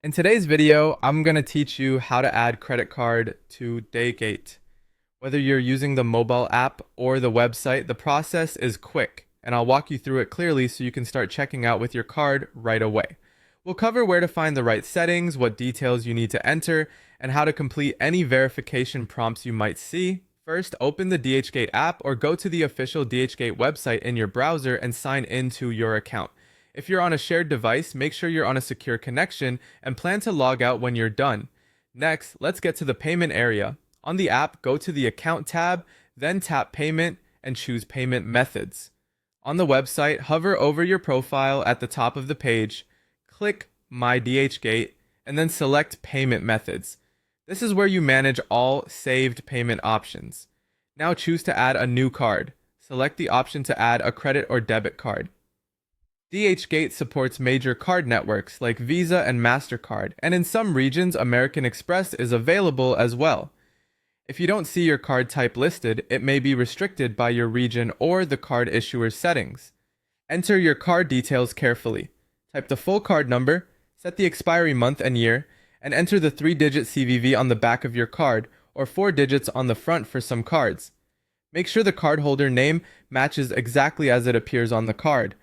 In today's video, I'm going to teach you how to add credit card to Dhgate. Whether you're using the mobile app or the website, the process is quick, and I'll walk you through it clearly so you can start checking out with your card right away. We'll cover where to find the right settings, what details you need to enter, and how to complete any verification prompts you might see. First, open the Dhgate app or go to the official Dhgate website in your browser and sign into your account. If you're on a shared device, make sure you're on a secure connection and plan to log out when you're done. Next, let's get to the payment area. On the app, go to the Account tab, then tap Payment and choose Payment Methods. On the website, hover over your profile at the top of the page, click My Dhgate, and then select Payment Methods. This is where you manage all saved payment options. Now choose to add a new card. Select the option to add a credit or debit card. Dhgate supports major card networks like Visa and MasterCard, and in some regions, American Express is available as well. If you don't see your card type listed, it may be restricted by your region or the card issuer's settings. Enter your card details carefully. Type the full card number, set the expiry month and year, and enter the 3-digit CVV on the back of your card or 4 digits on the front for some cards. Make sure the cardholder name matches exactly as it appears on the card.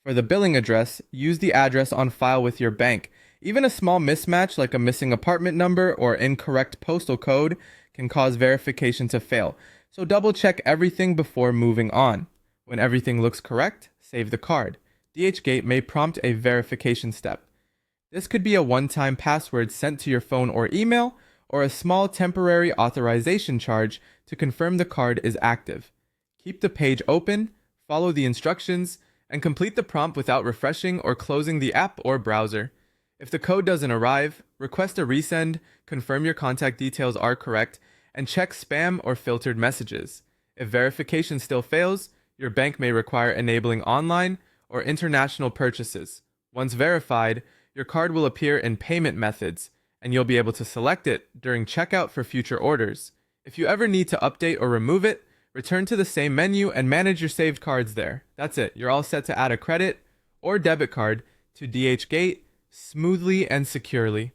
For the billing address, use the address on file with your bank. Even a small mismatch like a missing apartment number or incorrect postal code can cause verification to fail, so double check everything before moving on. When everything looks correct, save the card. Dhgate may prompt a verification step. This could be a one-time password sent to your phone or email, or a small temporary authorization charge to confirm the card is active. Keep the page open, follow the instructions, and complete the prompt without refreshing or closing the app or browser. If the code doesn't arrive, request a resend, confirm your contact details are correct, and check spam or filtered messages. If verification still fails, your bank may require enabling online or international purchases. Once verified, your card will appear in payment methods, and you'll be able to select it during checkout for future orders. If you ever need to update or remove it, return to the same menu and manage your saved cards there. That's it. You're all set to add a credit or debit card to Dhgate smoothly and securely.